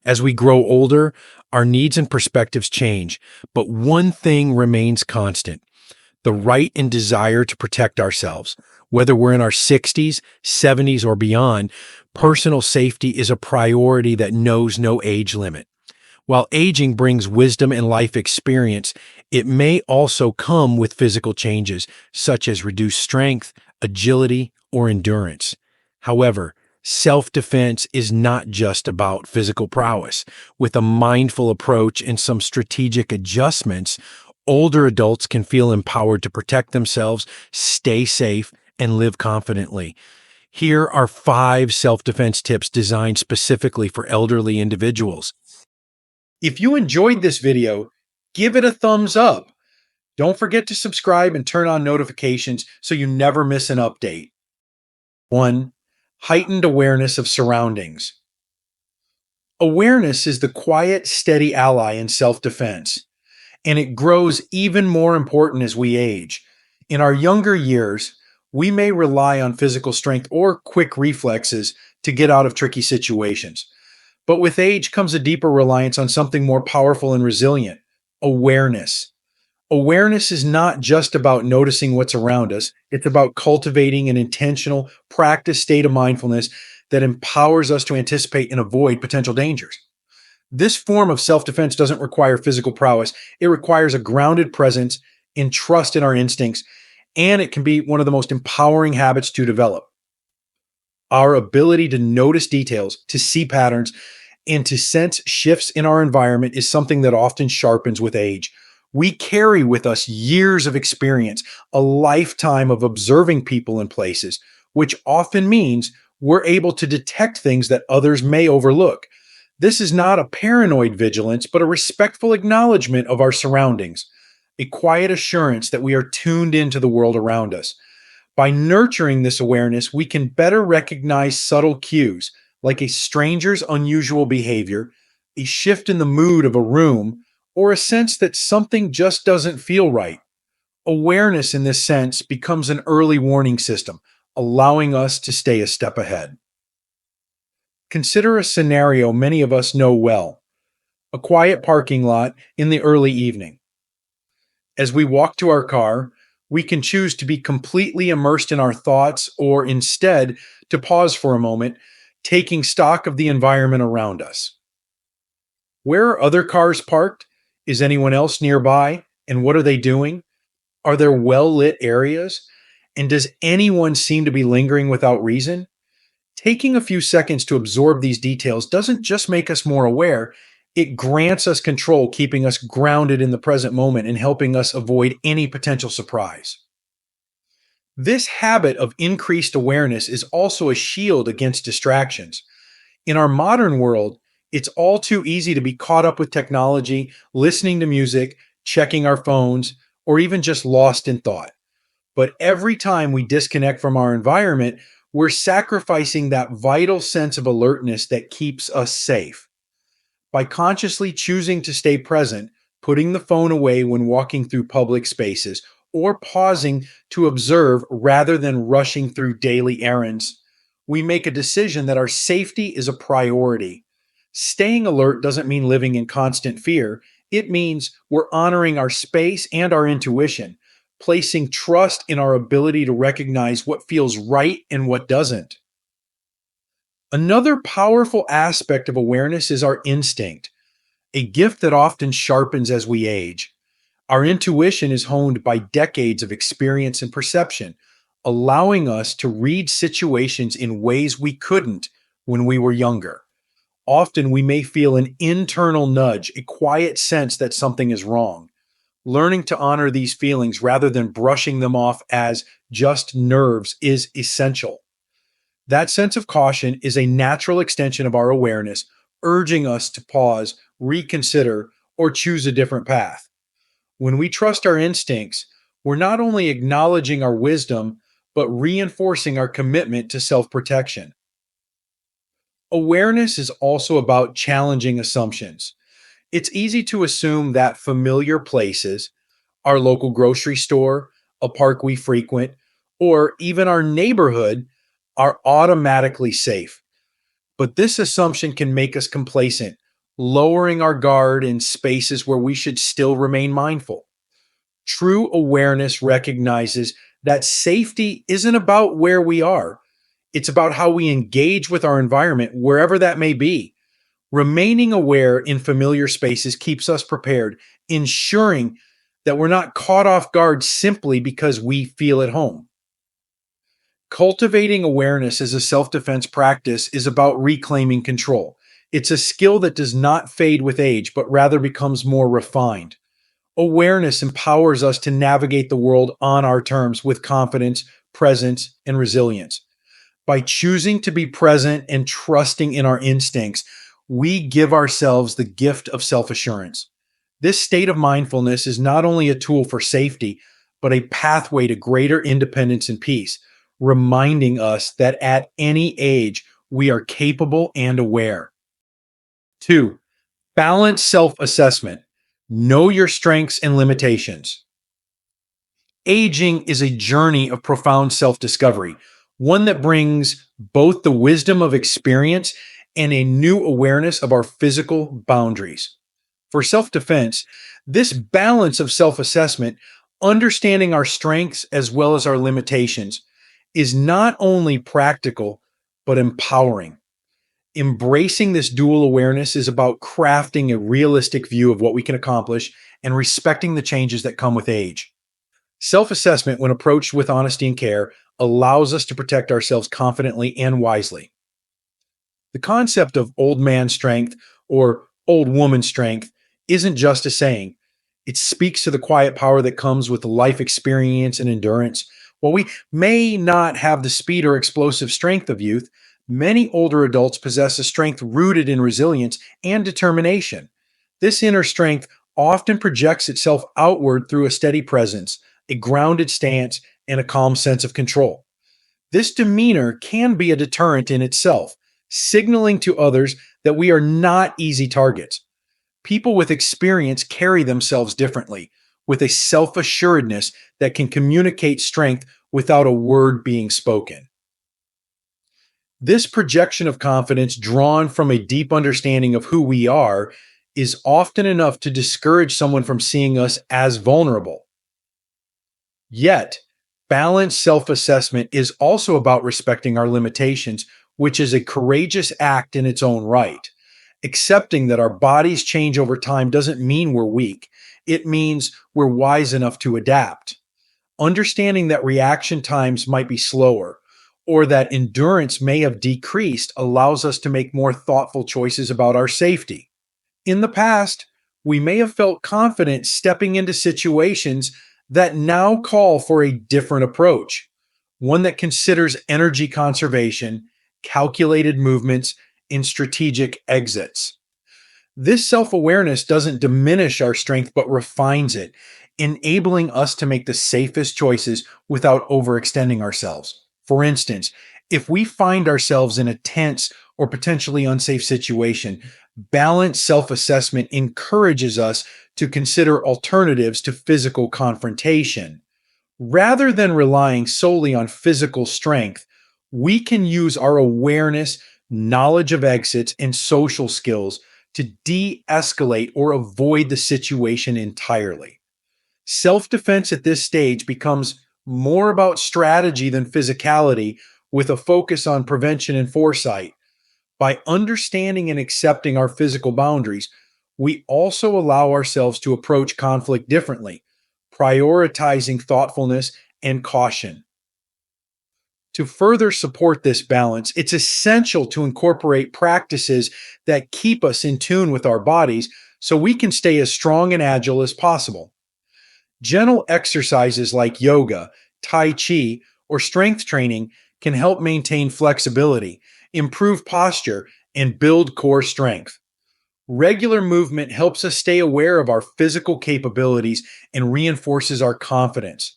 As we grow older, our needs and perspectives change, but one thing remains constant: the right and desire to protect ourselves. Whether we're in our 60s, 70s, or beyond, personal safety is a priority that knows no age limit. While aging brings wisdom and life experience, it may also come with physical changes, such as reduced strength, agility, or endurance. However, self defense is not just about physical prowess. With a mindful approach and some strategic adjustments, older adults can feel empowered to protect themselves, stay safe, and live confidently. Here are 5 self defense tips designed specifically for elderly individuals. If you enjoyed this video, give it a thumbs up. Don't forget to subscribe and turn on notifications so you never miss an update. 1. Heightened awareness of surroundings. Awareness is the quiet, steady ally in self-defense, and it grows even more important as we age. In our younger years, we may rely on physical strength or quick reflexes to get out of tricky situations. But with age comes a deeper reliance on something more powerful and resilient: awareness. Awareness is not just about noticing what's around us, it's about cultivating an intentional, practice state of mindfulness that empowers us to anticipate and avoid potential dangers. This form of self defense doesn't require physical prowess, it requires a grounded presence and trust in our instincts, and it can be one of the most empowering habits to develop. Our ability to notice details, to see patterns, and to sense shifts in our environment is something that often sharpens with age. We carry with us years of experience, a lifetime of observing people and places, which often means we're able to detect things that others may overlook. This is not a paranoid vigilance, but a respectful acknowledgement of our surroundings, a quiet assurance that we are tuned into the world around us. By nurturing this awareness, we can better recognize subtle cues, like a stranger's unusual behavior, a shift in the mood of a room, or a sense that something just doesn't feel right. Awareness in this sense becomes an early warning system, allowing us to stay a step ahead. Consider a scenario many of us know well: a quiet parking lot in the early evening. As we walk to our car, we can choose to be completely immersed in our thoughts or instead to pause for a moment, taking stock of the environment around us. Where are other cars parked? Is anyone else nearby? And what are they doing? Are there well-lit areas? And does anyone seem to be lingering without reason? Taking a few seconds to absorb these details doesn't just make us more aware, it grants us control, keeping us grounded in the present moment and helping us avoid any potential surprise. This habit of increased awareness is also a shield against distractions. In our modern world, it's all too easy to be caught up with technology, listening to music, checking our phones, or even just lost in thought. But every time we disconnect from our environment, we're sacrificing that vital sense of alertness that keeps us safe. By consciously choosing to stay present, putting the phone away when walking through public spaces, or pausing to observe rather than rushing through daily errands, we make a decision that our safety is a priority. Staying alert doesn't mean living in constant fear. It means we're honoring our space and our intuition, placing trust in our ability to recognize what feels right and what doesn't. Another powerful aspect of awareness is our instinct, a gift that often sharpens as we age. Our intuition is honed by decades of experience and perception, allowing us to read situations in ways we couldn't when we were younger. Often we may feel an internal nudge, a quiet sense that something is wrong. Learning to honor these feelings rather than brushing them off as just nerves is essential. That sense of caution is a natural extension of our awareness, urging us to pause, reconsider, or choose a different path. When we trust our instincts, we're not only acknowledging our wisdom, but reinforcing our commitment to self-protection. Awareness is also about challenging assumptions. It's easy to assume that familiar places, our local grocery store, a park we frequent, or even our neighborhood, are automatically safe. But this assumption can make us complacent, lowering our guard in spaces where we should still remain mindful. True awareness recognizes that safety isn't about where we are, it's about how we engage with our environment, wherever that may be. Remaining aware in familiar spaces keeps us prepared, ensuring that we're not caught off guard simply because we feel at home. Cultivating awareness as a self defense practice is about reclaiming control. It's a skill that does not fade with age, but rather becomes more refined. Awareness empowers us to navigate the world on our terms with confidence, presence, and resilience. By choosing to be present and trusting in our instincts, we give ourselves the gift of self assurance. This state of mindfulness is not only a tool for safety, but a pathway to greater independence and peace, reminding us that at any age, we are capable and aware. Two, balance self assessment. Know your strengths and limitations. Aging is a journey of profound self discovery, one that brings both the wisdom of experience and a new awareness of our physical boundaries. For self defense, this balance of self assessment, understanding our strengths as well as our limitations, is not only practical, but empowering. Embracing this dual awareness is about crafting a realistic view of what we can accomplish and respecting the changes that come with age. Self assessment, when approached with honesty and care, allows us to protect ourselves confidently and wisely. The concept of old man strength or old woman strength isn't just a saying. It speaks to the quiet power that comes with life experience and endurance. While we may not have the speed or explosive strength of youth, many older adults possess a strength rooted in resilience and determination. This inner strength often projects itself outward through a steady presence, a grounded stance, and a calm sense of control. This demeanor can be a deterrent in itself, signaling to others that we are not easy targets. People with experience carry themselves differently, with a self assuredness that can communicate strength without a word being spoken. This projection of confidence, drawn from a deep understanding of who we are, is often enough to discourage someone from seeing us as vulnerable. Yet, balanced self assessment is also about respecting our limitations, which is a courageous act in its own right. Accepting that our bodies change over time doesn't mean we're weak, it means we're wise enough to adapt. Understanding that reaction times might be slower or that endurance may have decreased allows us to make more thoughtful choices about our safety. In the past, we may have felt confident stepping into situations that now call for a different approach, one that considers energy conservation, calculated movements, and strategic exits. This self awareness doesn't diminish our strength but refines it, enabling us to make the safest choices without overextending ourselves. For instance, if we find ourselves in a tense or potentially unsafe situation, balanced self assessment encourages us to consider alternatives to physical confrontation. Rather than relying solely on physical strength, we can use our awareness, knowledge of exits, and social skills to de escalate or avoid the situation entirely. Self defense at this stage becomes more about strategy than physicality, with a focus on prevention and foresight. By understanding and accepting our physical boundaries, we also allow ourselves to approach conflict differently, prioritizing thoughtfulness and caution. To further support this balance, it's essential to incorporate practices that keep us in tune with our bodies so we can stay as strong and agile as possible. Gentle exercises like yoga, tai chi, or strength training can help maintain flexibility, improve posture, and build core strength. Regular movement helps us stay aware of our physical capabilities and reinforces our confidence.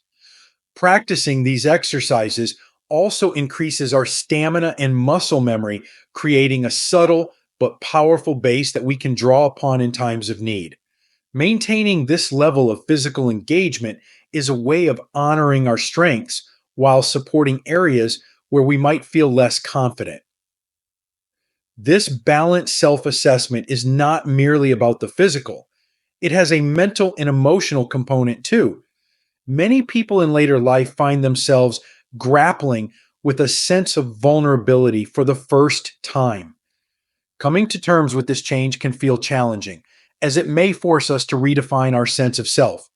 Practicing these exercises also increases our stamina and muscle memory, creating a subtle but powerful base that we can draw upon in times of need. Maintaining this level of physical engagement is a way of honoring our strengths while supporting areas where we might feel less confident. This balanced self assessment is not merely about the physical, it has a mental and emotional component too. Many people in later life find themselves grappling with a sense of vulnerability for the first time. Coming to terms with this change can feel challenging, as it may force us to redefine our sense of self.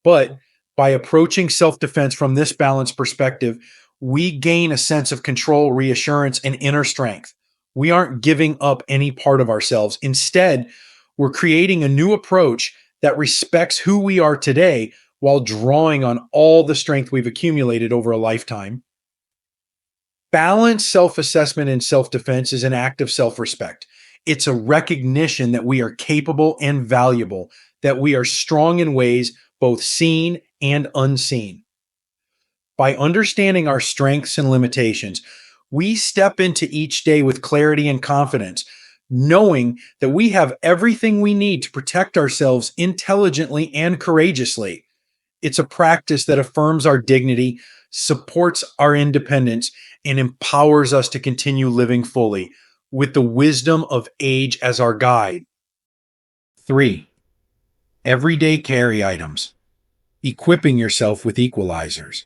But by approaching self defense from this balanced perspective, we gain a sense of control, reassurance, and inner strength. We aren't giving up any part of ourselves. Instead, we're creating a new approach that respects who we are today while drawing on all the strength we've accumulated over a lifetime. Balanced self assessment and self defense is an act of self respect. It's a recognition that we are capable and valuable, that we are strong in ways both seen and unseen. By understanding our strengths and limitations, we step into each day with clarity and confidence, knowing that we have everything we need to protect ourselves intelligently and courageously. It's a practice that affirms our dignity, supports our independence, and empowers us to continue living fully with the wisdom of age as our guide. 3. Everyday carry items. Equipping yourself with equalizers.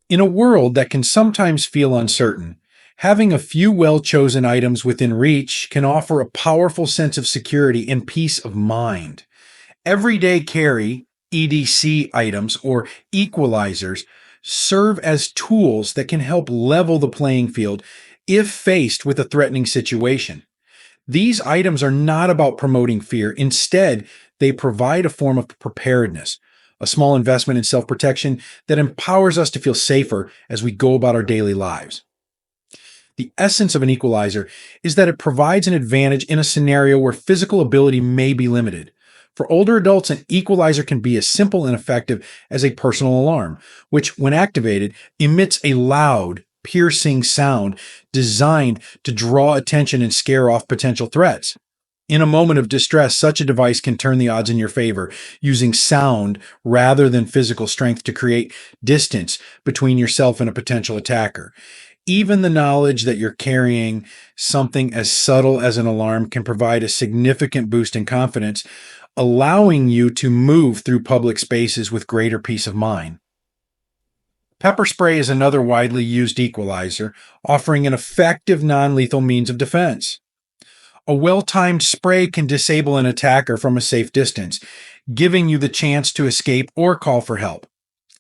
In a world that can sometimes feel uncertain, having a few well-chosen items within reach can offer a powerful sense of security and peace of mind. Everyday carry EDC items or equalizers serve as tools that can help level the playing field if faced with a threatening situation. These items are not about promoting fear. Instead, they provide a form of preparedness, a small investment in self protection that empowers us to feel safer as we go about our daily lives. The essence of an equalizer is that it provides an advantage in a scenario where physical ability may be limited. For older adults, an equalizer can be as simple and effective as a personal alarm, which, when activated, emits a loud, piercing sound designed to draw attention and scare off potential threats. In a moment of distress, such a device can turn the odds in your favor, using sound rather than physical strength to create distance between yourself and a potential attacker. Even the knowledge that you're carrying something as subtle as an alarm can provide a significant boost in confidence, allowing you to move through public spaces with greater peace of mind. Pepper spray is another widely used equalizer, offering an effective non-lethal means of defense. A well-timed spray can disable an attacker from a safe distance, giving you the chance to escape or call for help.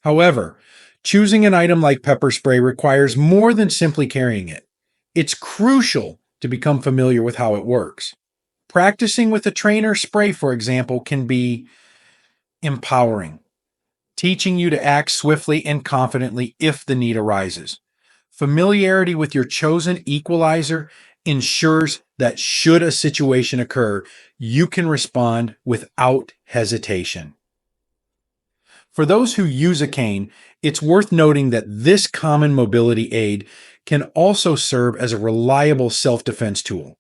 However, choosing an item like pepper spray requires more than simply carrying it. It's crucial to become familiar with how it works. Practicing with a trainer spray, for example, can be empowering, teaching you to act swiftly and confidently if the need arises. Familiarity with your chosen equalizer ensures that should a situation occur, you can respond without hesitation. For those who use a cane, it's worth noting that this common mobility aid can also serve as a reliable self-defense tool.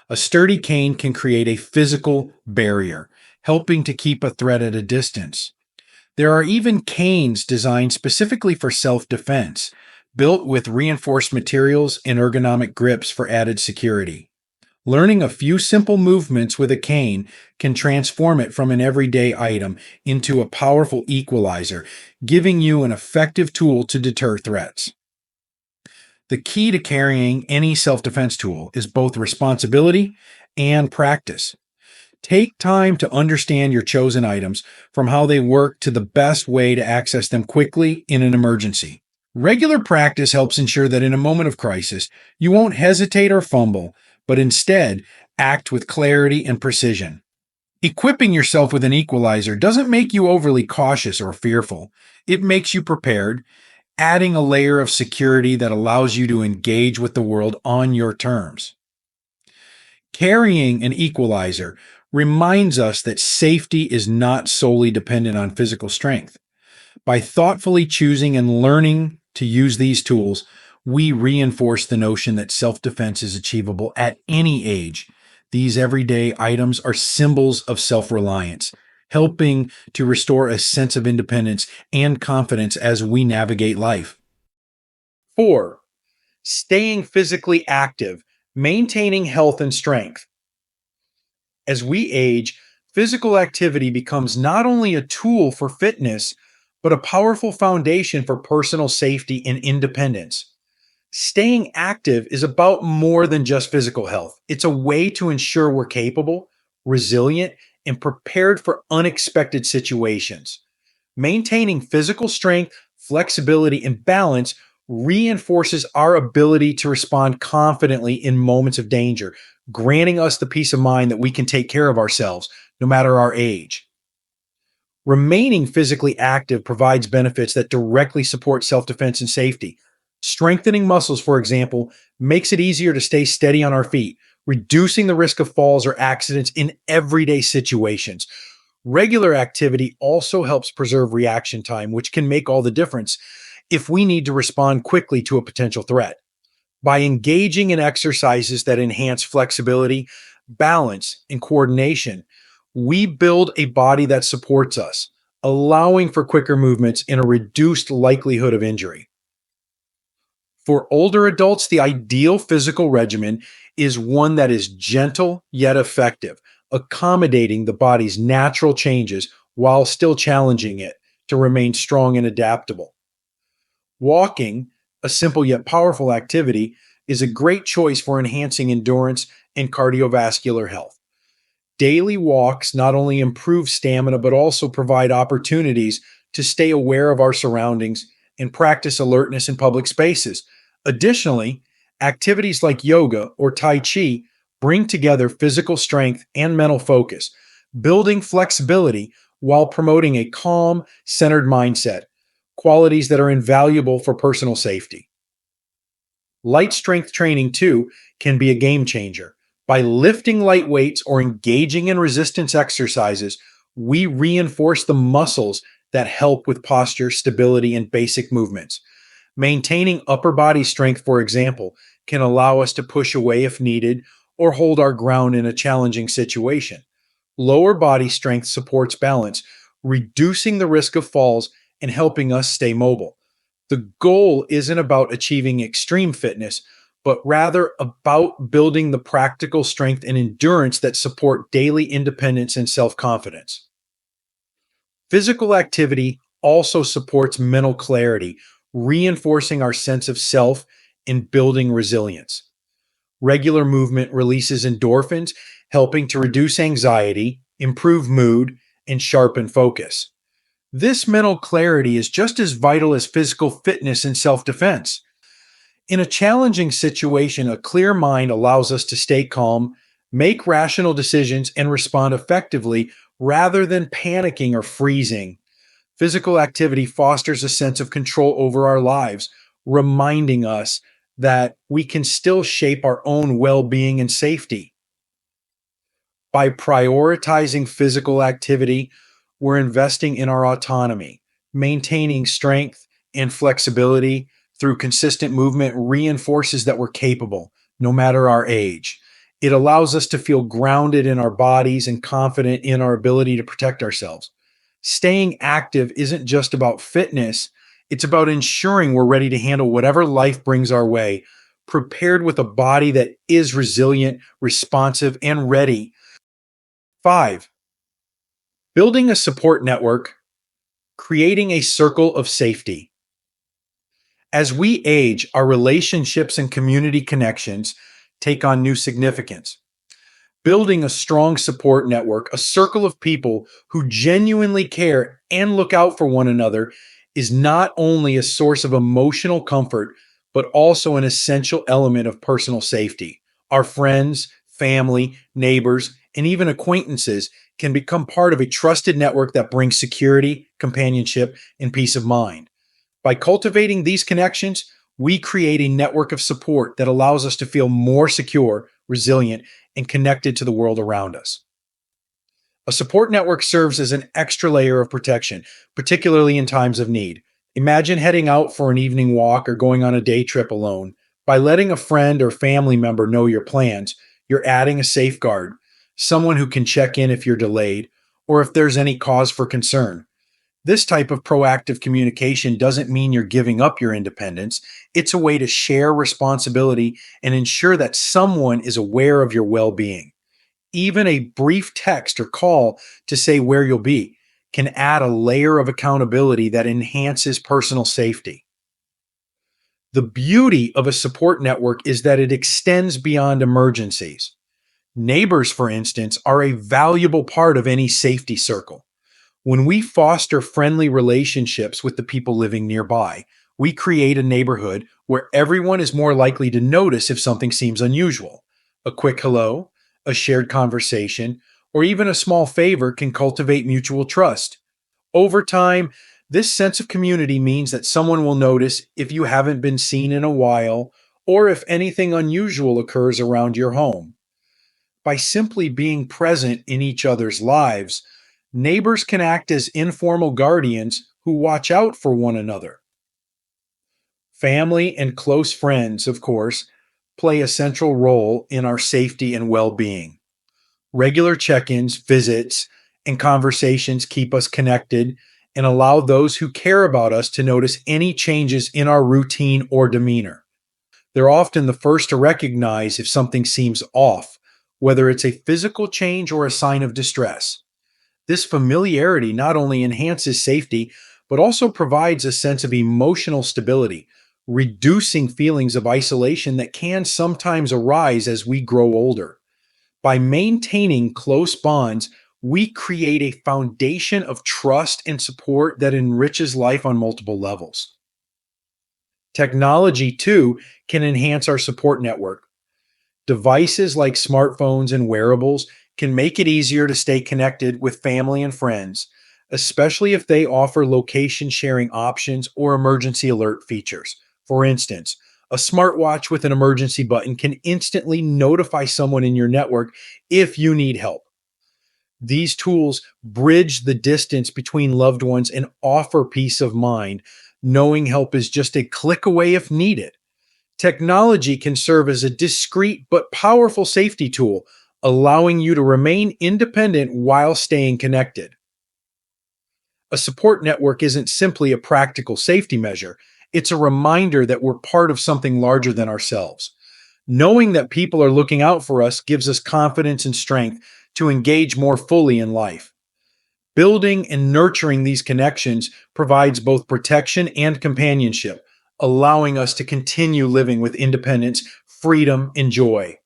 A sturdy cane can create a physical barrier, helping to keep a threat at a distance. There are even canes designed specifically for self-defense, built with reinforced materials and ergonomic grips for added security. Learning a few simple movements with a cane can transform it from an everyday item into a powerful equalizer, giving you an effective tool to deter threats. The key to carrying any self-defense tool is both responsibility and practice. Take time to understand your chosen items, from how they work to the best way to access them quickly in an emergency. Regular practice helps ensure that in a moment of crisis, you won't hesitate or fumble, but instead act with clarity and precision. Equipping yourself with an equalizer doesn't make you overly cautious or fearful. It makes you prepared, adding a layer of security that allows you to engage with the world on your terms. Carrying an equalizer reminds us that safety is not solely dependent on physical strength. By thoughtfully choosing and learning to use these tools, we reinforce the notion that self-defense is achievable at any age. These everyday items are symbols of self-reliance, helping to restore a sense of independence and confidence as we navigate life. 4. Staying physically active Maintaining health and strength. As we age, physical activity becomes not only a tool for fitness, but a powerful foundation for personal safety and independence. Staying active is about more than just physical health. It's a way to ensure we're capable, resilient, and prepared for unexpected situations. Maintaining physical strength, flexibility, and balance reinforces our ability to respond confidently in moments of danger, granting us the peace of mind that we can take care of ourselves no matter our age. Remaining physically active provides benefits that directly support self defense and safety. Strengthening muscles, for example, makes it easier to stay steady on our feet, reducing the risk of falls or accidents in everyday situations. Regular activity also helps preserve reaction time, which can make all the difference if we need to respond quickly to a potential threat. By engaging in exercises that enhance flexibility, balance, and coordination, we build a body that supports us, allowing for quicker movements and a reduced likelihood of injury. For older adults, the ideal physical regimen is one that is gentle yet effective, accommodating the body's natural changes while still challenging it to remain strong and adaptable. Walking, a simple yet powerful activity, is a great choice for enhancing endurance and cardiovascular health. Daily walks not only improve stamina but also provide opportunities to stay aware of our surroundings and practice alertness in public spaces. Additionally, activities like yoga or Tai Chi bring together physical strength and mental focus, building flexibility while promoting a calm, centered mindset, qualities that are invaluable for personal safety. Light strength training, too, can be a game changer. By lifting light weights or engaging in resistance exercises, we reinforce the muscles that help with posture, stability, and basic movements. Maintaining upper body strength, for example, can allow us to push away if needed or hold our ground in a challenging situation. Lower body strength supports balance, reducing the risk of falls and helping us stay mobile. The goal isn't about achieving extreme fitness, but rather about building the practical strength and endurance that support daily independence and self confidence. Physical activity also supports mental clarity, reinforcing our sense of self and building resilience. Regular movement releases endorphins, helping to reduce anxiety, improve mood, and sharpen focus. This mental clarity is just as vital as physical fitness and self defense. In a challenging situation, a clear mind allows us to stay calm, make rational decisions, and respond effectively rather than panicking or freezing. Physical activity fosters a sense of control over our lives, reminding us that we can still shape our own well being and safety. By prioritizing physical activity, we're investing in our autonomy. Maintaining strength and flexibility through consistent movement reinforces that we're capable, no matter our age. It allows us to feel grounded in our bodies and confident in our ability to protect ourselves. Staying active isn't just about fitness, it's about ensuring we're ready to handle whatever life brings our way, prepared with a body that is resilient, responsive, and ready. 5. Building a support network, creating a circle of safety. As we age, our relationships and community connections take on new significance. Building a strong support network, a circle of people who genuinely care and look out for one another, is not only a source of emotional comfort, but also an essential element of personal safety. Our friends, family, neighbors, and even acquaintances can become part of a trusted network that brings security, companionship, and peace of mind. By cultivating these connections, we create a network of support that allows us to feel more secure, resilient, and connected to the world around us. A support network serves as an extra layer of protection, particularly in times of need. Imagine heading out for an evening walk or going on a day trip alone. By letting a friend or family member know your plans, you're adding a safeguard, someone who can check in if you're delayed or if there's any cause for concern. This type of proactive communication doesn't mean you're giving up your independence. It's a way to share responsibility and ensure that someone is aware of your well being. Even a brief text or call to say where you'll be can add a layer of accountability that enhances personal safety. The beauty of a support network is that it extends beyond emergencies. Neighbors, for instance, are a valuable part of any safety circle. When we foster friendly relationships with the people living nearby, we create a neighborhood where everyone is more likely to notice if something seems unusual. A quick hello, a shared conversation, or even a small favor can cultivate mutual trust. Over time, this sense of community means that someone will notice if you haven't been seen in a while or if anything unusual occurs around your home. By simply being present in each other's lives, neighbors can act as informal guardians who watch out for one another. Family and close friends, of course, play a central role in our safety and well being. Regular check ins, visits, and conversations keep us connected and allow those who care about us to notice any changes in our routine or demeanor. They're often the first to recognize if something seems off, whether it's a physical change or a sign of distress. This familiarity not only enhances safety, but also provides a sense of emotional stability, reducing feelings of isolation that can sometimes arise as we grow older. By maintaining close bonds, we create a foundation of trust and support that enriches life on multiple levels. Technology, too, can enhance our support network. Devices like smartphones and wearables can make it easier to stay connected with family and friends, especially if they offer location sharing options or emergency alert features. For instance, a smartwatch with an emergency button can instantly notify someone in your network if you need help. These tools bridge the distance between loved ones and offer peace of mind, knowing help is just a click away if needed. Technology can serve as a discreet but powerful safety tool, allowing you to remain independent while staying connected. A support network isn't simply a practical safety measure, it's a reminder that we're part of something larger than ourselves. Knowing that people are looking out for us gives us confidence and strength to engage more fully in life. Building and nurturing these connections provides both protection and companionship, allowing us to continue living with independence, freedom, and joy.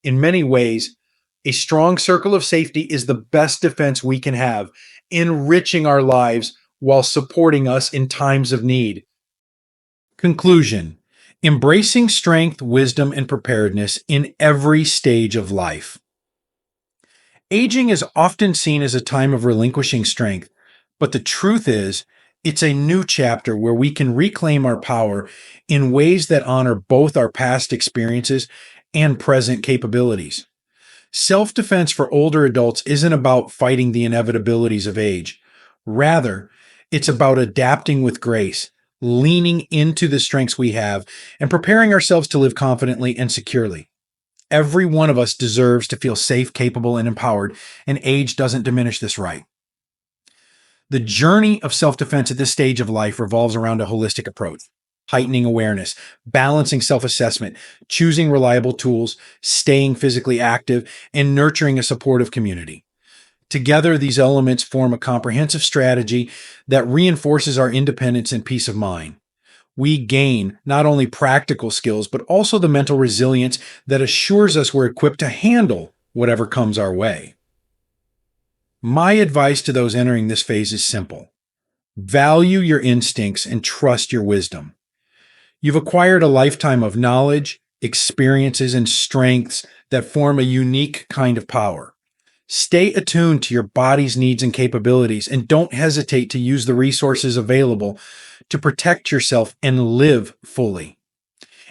In many ways, a strong circle of safety is the best defense we can have, enriching our lives while supporting us in times of need. Conclusion: embracing strength, wisdom, and preparedness in every stage of life. Aging is often seen as a time of relinquishing strength, but the truth is, it's a new chapter where we can reclaim our power in ways that honor both our past experiences and present capabilities. Self defense for older adults isn't about fighting the inevitabilities of age. Rather, it's about adapting with grace, leaning into the strengths we have, and preparing ourselves to live confidently and securely. Every one of us deserves to feel safe, capable, and empowered, and age doesn't diminish this right. The journey of self defense at this stage of life revolves around a holistic approach, heightening awareness, balancing self assessment, choosing reliable tools, staying physically active, and nurturing a supportive community. Together, these elements form a comprehensive strategy that reinforces our independence and peace of mind. We gain not only practical skills, but also the mental resilience that assures us we're equipped to handle whatever comes our way. My advice to those entering this phase is simple: value your instincts and trust your wisdom. You've acquired a lifetime of knowledge, experiences, and strengths that form a unique kind of power. Stay attuned to your body's needs and capabilities, and don't hesitate to use the resources available to protect yourself and live fully.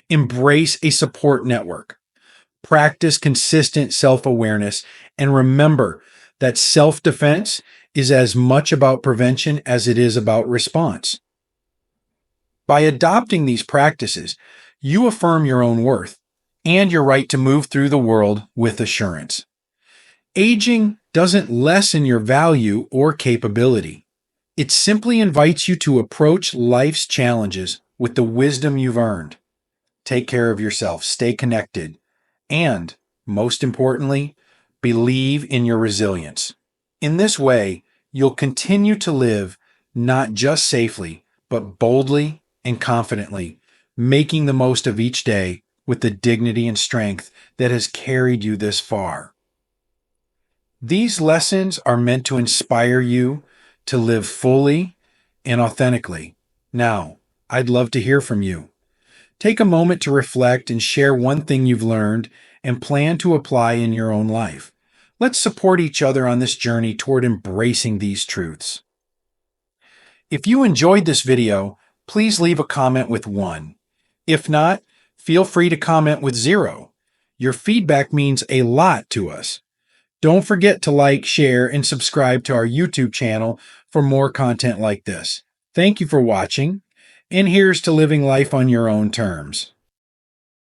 Embrace a support network. Practice consistent self awareness, and remember that self defense is as much about prevention as it is about response. By adopting these practices, you affirm your own worth and your right to move through the world with assurance. Aging doesn't lessen your value or capability. It simply invites you to approach life's challenges with the wisdom you've earned. Take care of yourself, stay connected, and, most importantly, believe in your resilience. In this way, you'll continue to live not just safely, but boldly and confidently, making the most of each day with the dignity and strength that has carried you this far. These lessons are meant to inspire you to live fully and authentically. Now, I'd love to hear from you. Take a moment to reflect and share one thing you've learned and plan to apply in your own life. Let's support each other on this journey toward embracing these truths. If you enjoyed this video, please leave a comment with 1. If not, feel free to comment with 0. Your feedback means a lot to us. Don't forget to like, share, and subscribe to our YouTube channel for more content like this. Thank you for watching, and here's to living life on your own terms.